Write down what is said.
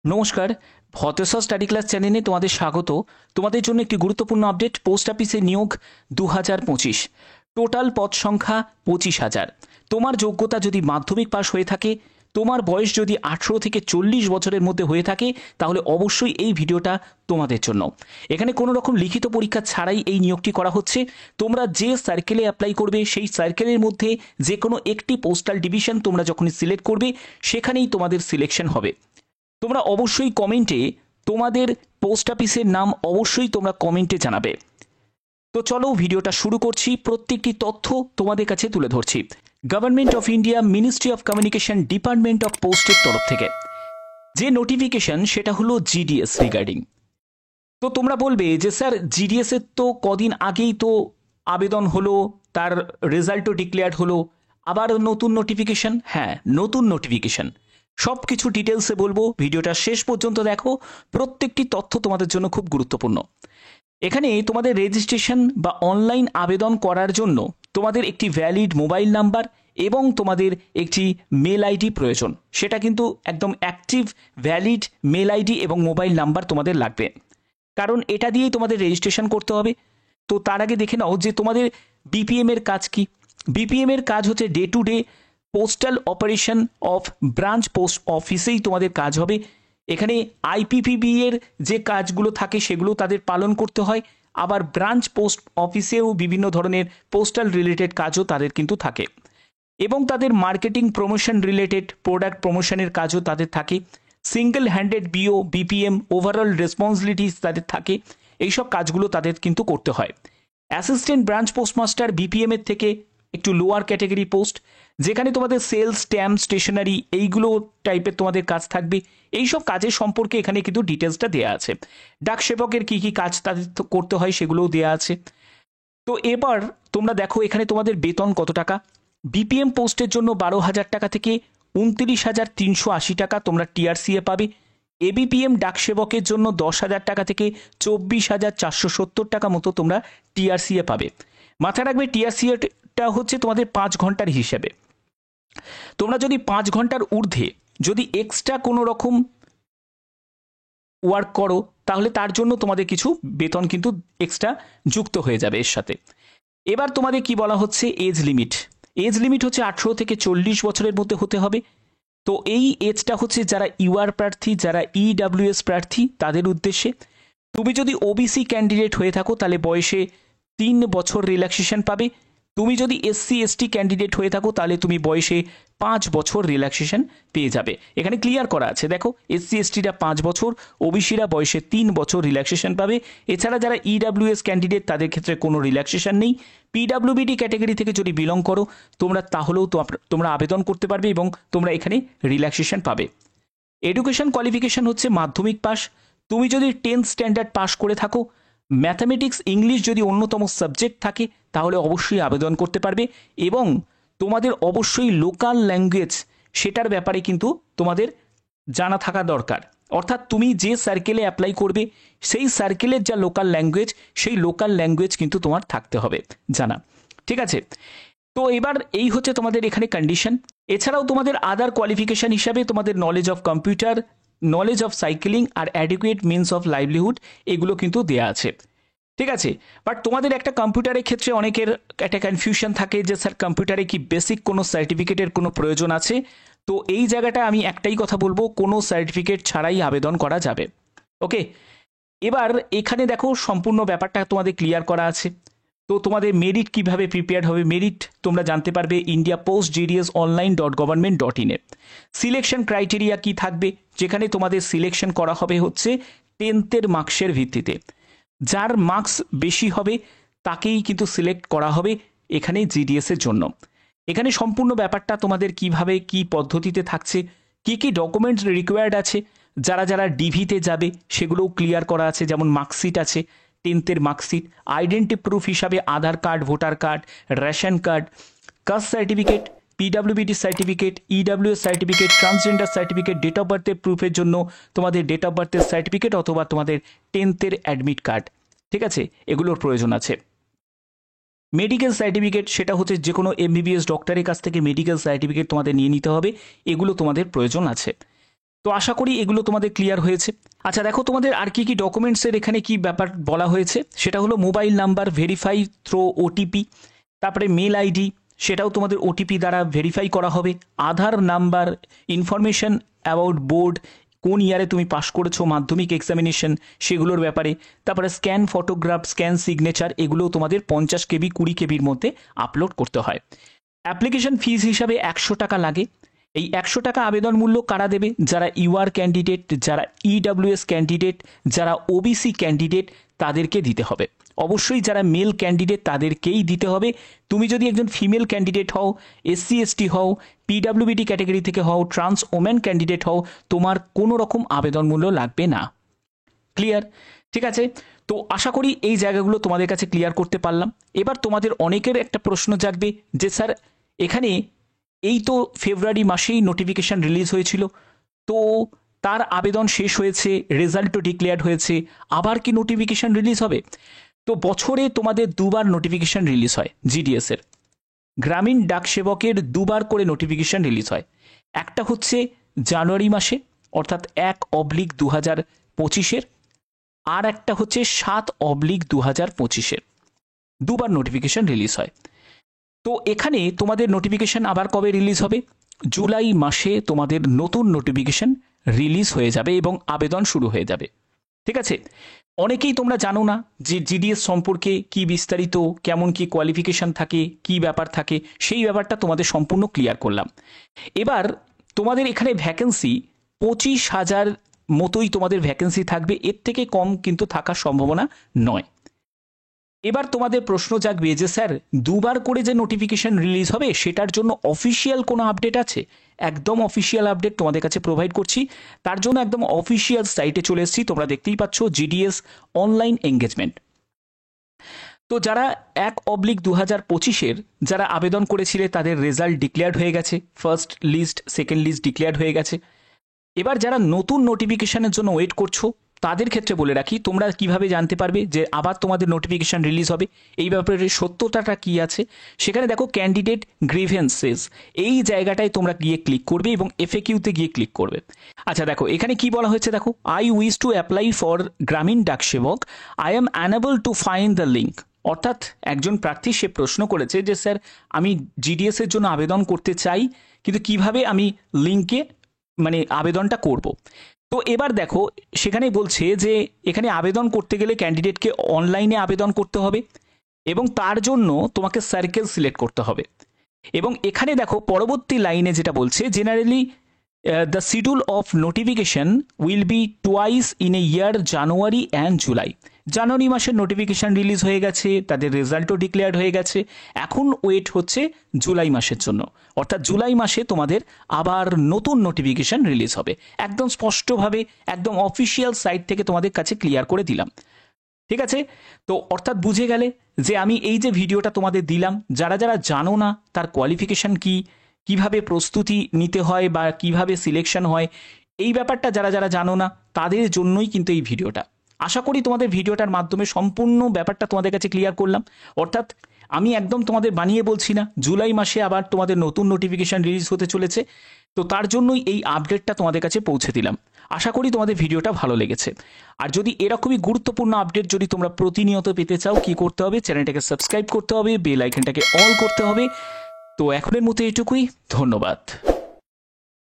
নমস্কার। ভতেশ্বর study class চ্যানেলে তোমাদের স্বাগত। তোমাদের জন্য একটি গুরুত্বপূর্ণ আপডেট। পোস্ট অফিসে নিয়োগ 2025, টোটাল পদ সংখ্যা 25,000। তোমার যোগ্যতা যদি মাধ্যমিক পাস হয়ে থাকে, তোমার বয়স যদি 18 থেকে 40 বছরের মধ্যে হয়ে থাকে, তাহলে অবশ্যই এই ভিডিওটা তোমাদের জন্য। এখানে কোনো রকম লিখিত পরীক্ষা ছাড়াই এই নিয়োগটি করা হচ্ছে। তোমরা যে সার্কেলে অ্যাপ্লাই করবে সেই সার্কেলের মধ্যে যে কোনো একটি পোস্টাল ডিভিশন তোমরা যখনই সিলেক্ট করবে, সেখানেই তোমাদের সিলেকশন হবে। তোমরা অবশ্যই কমেন্টে তোমাদের পোস্ট অফিসের নাম অবশ্যই তোমরা কমেন্টে জানাবে। তো চলো ভিডিওটা শুরু করছি। প্রত্যেকটি তথ্য তোমাদের কাছে তুলে ধরছি government of India ministry of communication department of পোস্টের তরফ থেকে যে নোটিফিকেশন, সেটা হলো জিডিএস রিগার্ডিং। তো তোমরা বলবে যে স্যার, জিডিএস এর তো কদিন আগেই তো আবেদন হলো, তার রেজাল্টও ডিক্লেয়ার হলো, আবার নতুন নোটিফিকেশন। হ্যাঁ, নতুন নোটিফিকেশন। সব কিছু ডিটেলসে বলবো, ভিডিওটা শেষ পর্যন্ত দেখো। প্রত্যেকটি তথ্য তোমাদের জন্য খুব গুরুত্বপূর্ণ। এখানে তোমাদের রেজিস্ট্রেশন বা অনলাইন আবেদন করার জন্য তোমাদের একটি ভ্যালিড মোবাইল নাম্বার এবং তোমাদের একটি মেল আইডি প্রয়োজন। সেটা কিন্তু একদম অ্যাক্টিভ ভ্যালিড মেল আইডি এবং মোবাইল নাম্বার তোমাদের লাগবে, কারণ এটা দিয়েই তোমাদের রেজিস্ট্রেশন করতে হবে। তো তার আগে দেখে নাও যে তোমাদের বিপিএম এর কাজ কি। বিপিএম এর কাজ হচ্ছে day to day postal operation of branch post অফিসেই তোমাদের কাজ হবে। এখানে আইপিপিবি এর যে কাজগুলো থাকে সেগুলো তাদের পালন করতে হয়, আবার ব্রাঞ্চ পোস্ট অফিসেও বিভিন্ন ধরনের পোস্টাল রিলেটেড কাজও তাদের কিন্তু থাকে, এবং তাদের মার্কেটিং প্রমোশন রিলেটেড প্রোডাক্ট প্রমোশনের কাজও তাদের থাকে। Single handed BO BPM overall responsibilities তাদের থাকে। এইসব কাজগুলো তাদের কিন্তু করতে হয়। অ্যাসিস্ট্যান্ট ব্রাঞ্চ পোস্টমাস্টার বিপিএম এর থেকে একটু লোয়ার ক্যাটাগরি পোস্ট, যেখানে তোমাদের সেলস, স্ট্যাম্প, স্টেশনারি এইগুলো টাইপের তোমাদের কাজ থাকবে। এইসব কাজের সম্পর্কে এখানে কিন্তু ডিটেলসটা দেওয়া আছে। ডাক সেবকের কী কী কাজ তাদের করতে হয় সেগুলোও দেওয়া আছে। তো এবার তোমরা দেখো এখানে তোমাদের বেতন কত টাকা। বিপিএম পোস্টের জন্য 12,000 টাকা থেকে 29,380 টাকা তোমরা টিআরসিএ পাবে। এবিপিএম ডাকসেবকের জন্য 10,000 টাকা থেকে 24,470 টাকা মতো তোমরা টিআরসিএ পাবে। মাথায় রাখবে টিআরসিএটা হচ্ছে তোমাদের 5 ঘন্টার হিসেবে। তোমরা যদি 5 ঘন্টার ঊর্ধ্বে যদি এক্সট্রা কোনো রকম ওয়ার্ক করো, তাহলে তার জন্য তোমাদের কিছু বেতন কিন্তু এক্সট্রা যুক্ত হয়ে যাবে এর সাথে। এবার তোমাদের কি বলা হচ্ছে, এজ লিমিট। এজ লিমিট হচ্ছে 18 থেকে 40 বছরের মধ্যে হতে হবে। তো এই এজটা হচ্ছে যারা ইউআর প্রার্থী, যারা ইডাব্লিউএস প্রার্থী তাদের উদ্দেশ্যে। তুমি যদি ওবিসি ক্যান্ডিডেট হয়ে থাকো তাহলে বয়সে 3 বছর রিল্যাক্সেশন পাবে। তুমি যদি এসসি এসটি ক্যান্ডিডেট হয়ে থাকো তাহলে তুমি বয়সে 5 বছর রিল্যাক্সেশন পেয়ে যাবে। এখানে ক্লিয়ার করা আছে, দেখো, এসসি এসটিরা 5 বছর, ওবিসিরা বয়সে 3 বছর রিল্যাক্সেশন পাবে। এছাড়া যারা ইডাব্লিউএস ক্যান্ডিডেট তাদের ক্ষেত্রে কোনো রিল্যাক্সেশন নেই। পিডাব্লিউবিডি ক্যাটাগরি থেকে যদি বিলং করো তোমরা, তাহলেও তোমরা আবেদন করতে পারবে এবং তোমরা এখানে রিল্যাক্সেশন পাবে। এডুকেশন কোয়ালিফিকেশন হচ্ছে মাধ্যমিক পাস। তুমি যদি 10th স্ট্যান্ডার্ড পাস করে থাকো, ম্যাথামেটিক্স, ইংলিশ যদি অন্যতম সাবজেক্ট থাকে, তাহলে অবশ্যই আবেদন করতে পারবে। এবং তোমাদের অবশ্যই লোকাল ল্যাঙ্গুয়েজ, সেটার ব্যাপারে কিন্তু তোমাদের জানা থাকা দরকার। অর্থাৎ তুমি যে সার্কেলে অ্যাপ্লাই করবে সেই সার্কেলের যা লোকাল ল্যাঙ্গুয়েজ, সেই লোকাল ল্যাঙ্গুয়েজ কিন্তু তোমার থাকতে হবে জানা। ঠিক আছে? তো এবার এই হচ্ছে তোমাদের এখানে কন্ডিশন। এছাড়াও তোমাদের আদার কোয়ালিফিকেশন হিসাবে তোমাদের knowledge of computer, knowledge of cycling আর অ্যাডিকুয়েট মিনস অফ লাইভলিহুড এগুলো কিন্তু দেয়া আছে। ঠিক আছে? বাট তোমাদের একটা কম্পিউটারের ক্ষেত্রে অনেকের একটা কনফিউশন থাকে যে স্যার, কম্পিউটারে কি বেসিক কোনো সার্টিফিকেটের কোনো প্রয়োজন আছে? তো এই জায়গাটা আমি একটাই কথা বলবো, কোনো সার্টিফিকেট ছাড়াই আবেদন করা যাবে। ওকে, এবার এখানে দেখো সম্পূর্ণ ব্যাপারটা তোমাদের ক্লিয়ার করা আছে। তো তোমাদের মেরিট কিভাবে প্রিপেয়ার হবে, মেরিট তোমরা জানতে পারবে ইন্ডিয়া পোস্ট জিডিএস online.government.in-এ। সিলেকশন ক্রাইটেরিয়া কি থাকবে, যেখানে তোমাদের সিলেকশন করা হবে হচ্ছে 10th মার্কসের ভিত্তিতে। যার মার্কস বেশি হবে তাকেই কিন্তু সিলেক্ট করা হবে এখানে জিডিএস এর জন্য। এখানে সম্পূর্ণ ব্যাপারটা তোমাদের কিভাবে কি পদ্ধতিতে থাকছে, কি কি ডকুমেন্টস রিকোয়ার্ড আছে, যারা যারা ডিভিতে যাবে সেগুলোও ক্লিয়ার করা আছে। যেমন মার্কশিট আছে, 10th মার্কশিট, আইডেন্টি প্রুফ হিসাবে Aadhaar card, voter card, ration card, caste certificate, PWBD certificate, EWS certificate, transgender certificate, date of বার্থের প্রুফের জন্য তোমাদের ডেট অফ বার্থের সার্টিফিকেট অথবা তোমাদের 10th অ্যাডমিট কার্ড। ঠিক আছে? এগুলোর প্রয়োজন আছে। মেডিকেল সার্টিফিকেট, সেটা হচ্ছে যে কোনো এমবিবিএস ডক্টরের কাছ থেকে মেডিকেল সার্টিফিকেট তোমাদের নিয়ে নিতে হবে। এগুলো তোমাদের প্রয়োজন আছে। তো আশা করি এগুলো তোমাদের ক্লিয়ার হয়েছে। আচ্ছা দেখো, তোমাদের আর কি কি ডকুমেন্টসের এখানে কি ব্যাপার বলা হয়েছে, সেটা হলো mobile number verify through OTP, তারপরে মেল আইডি, সেটাও তোমাদের ওটিপি দ্বারা ভেরিফাই করা হবে, Aadhaar number, information about board, কোন ইয়ারে তুমি পাস করেছো মাধ্যমিক এক্সামিনেশন সেগুলোর ব্যাপারে, তারপরে স্ক্যান ফটোগ্রাফ, স্ক্যান সিগনেচার, এগুলোও তোমাদের 50 কেবি 20 কেবির মধ্যে আপলোড করতে হয়। অ্যাপ্লিকেশন ফিস হিসাবে 100 টাকা লাগে। এই 100 টাকা আবেদন মূল্য কারা দেবে? যারা ইউআর ক্যান্ডিডেট, যারা ইডাব্লিউএস ক্যান্ডিডেট, যারা ওবিসি ক্যান্ডিডেট, তাদেরকে দিতে হবে। অবশ্যই যারা মেল ক্যান্ডিডেট তাদেরকেই দিতে হবে। তুমি যদি একজন ফিমেল ক্যান্ডিডেট হও, এসসি এসটি হও, পিডাব্লিউবিটি ক্যাটাগরি থেকে হও, ট্রান্স ওমেন ক্যান্ডিডেট হও, তোমার কোনো রকম আবেদন মূল্য লাগবে না। ক্লিয়ার? ঠিক আছে, তো আশা করি এই জায়গাগুলো তোমাদের কাছে ক্লিয়ার করতে পারলাম। এবার তোমাদের অনেকের একটা প্রশ্ন জাগবে যে স্যার, এখানে এই তো ফেব্রুয়ারি মাসেই নোটিফিকেশান রিলিজ হয়েছিল, তো তার আবেদন শেষ হয়েছে, রেজাল্টও ডিক্লেয়ার হয়েছে, আবার কি নোটিফিকেশান রিলিজ হবে? তো বছরে তোমাদের দুবার নোটিফিকেশান রিলিজ হয় জিডিএসের। গ্রামীণ ডাক সেবকের দুবার করে নোটিফিকেশান রিলিজ হয়। একটা হচ্ছে জানুয়ারি মাসে অর্থাৎ 1/2025, আর একটা হচ্ছে 7/2025, দুবার নোটিফিকেশান রিলিজ হয়। তো এখানে তোমাদের নোটিফিকেশান আবার কবে রিলিজ হবে? জুলাই মাসে তোমাদের নতুন নোটিফিকেশান রিলিজ হয়ে যাবে এবং আবেদন শুরু হয়ে যাবে। ঠিক আছে, অনেকেই তোমরা জানো না যে জিডিএস সম্পর্কে কি বিস্তারিত, কেমন কি কোয়ালিফিকেশান থাকে, কি ব্যাপার থাকে, সেই ব্যাপারটা তোমাদের সম্পূর্ণ ক্লিয়ার করলাম। এবার তোমাদের এখানে ভ্যাকেন্সি 25,000 মতোই তোমাদের ভ্যাকেন্সি থাকবে, এর থেকে কম কিন্তু থাকার সম্ভাবনা নয়। এবার তোমাদের প্রশ্ন জাগবে যে স্যার, দুবার করে যে নোটিফিকেশান রিলিজ হবে সেটার জন্য অফিসিয়াল কোনো আপডেট আছে? একদম অফিসিয়াল আপডেট তোমাদের কাছে প্রোভাইড করছি। তার জন্য একদম অফিসিয়াল সাইটে চলে এসেছি, তোমরা দেখতেই পাচ্ছ জিডিএস অনলাইন এঙ্গেজমেন্ট। তো যারা 1/2025 যারা আবেদন করেছিলে তাদের রেজাল্ট ডিক্লেয়ার্ড হয়ে গেছে, first list second list declared হয়ে গেছে। এবার যারা নতুন নোটিফিকেশানের জন্য ওয়েট করছো তাদের ক্ষেত্রে বলে রাখি, তোমরা কিভাবে জানতে পারবে যে আবার তোমাদের নোটিফিকেশান রিলিজ হবে, এই ব্যাপারে সত্যতাটা কি আছে? সেখানে দেখো ক্যান্ডিডেট গ্রিভেন্সেস, এই জায়গাটায় তোমরা গিয়ে ক্লিক করবে এবং এফএকিউতে গিয়ে ক্লিক করবে। আচ্ছা দেখো এখানে কি বলা হয়েছে, দেখো I wish to apply for গ্রামীণ ডাক সেবক, I am unable to find the link. অর্থাৎ একজন প্রার্থী সে প্রশ্ন করেছে যে স্যার, আমি জিডিএস এর জন্য আবেদন করতে চাই, কিন্তু কিভাবে আমি লিঙ্কে আবেদনটা করব। তো এবার দেখো সেখানে বলছে যে এখানে আবেদন করতে গেলে ক্যান্ডিডেটকে অনলাইনে আবেদন করতে হবে এবং তার জন্য তোমাকে সার্কেল সিলেক্ট করতে হবে। এবং এখানে দেখো পরবর্তী লাইনে যেটা বলছে, generally the schedule of notification will be twice in a year, January and July. January মাসের নোটিফিকেশান রিলিজ হয়ে গেছে, তাদের রেজাল্টও ডিক্লেয়ার হয়ে গেছে, এখন ওয়েট হচ্ছে জুলাই মাসের জন্য। অর্থাৎ জুলাই মাসে তোমাদের আবার নতুন নোটিফিকেশান রিলিজ হবে। একদম স্পষ্টভাবে একদম অফিসিয়াল সাইট থেকে তোমাদের কাছে ক্লিয়ার করে দিলাম। ঠিক আছে, তো অর্থাৎ বুঝে গেলে যে আমি এই যে ভিডিওটা তোমাদের দিলাম, যারা যারা জানো না তার কোয়ালিফিকেশান কি, কিভাবে প্রস্তুতি নিতে হয় বা কিভাবে সিলেকশন হয়, এই ব্যাপারটা যারা যারা জানো না তাদের জন্যই কিন্তু এই ভিডিওটা। আশা করি তোমাদের ভিডিওটার মাধ্যমে সম্পূর্ণ ব্যাপারটা তোমাদের কাছে ক্লিয়ার করলাম। অর্থাৎ আমি একদম তোমাদের বানিয়ে বলছি না, জুলাই মাসে আবার তোমাদের নতুন নোটিফিকেশান রিলিজ হতে চলেছে, তো তার জন্যই এই আপডেটটা তোমাদের কাছে পৌঁছে দিলাম। আশা করি তোমাদের ভিডিওটা ভালো লেগেছে। আর যদি এরকমই গুরুত্বপূর্ণ আপডেট যদি তোমরা প্রতিনিয়ত পেতে চাও, কি করতে হবে? চ্যানেলটাকে সাবস্ক্রাইব করতে হবে, বেল আইকনটাকে অল করতে হবে। তো এখনের মতো এটুকুই, ধন্যবাদ।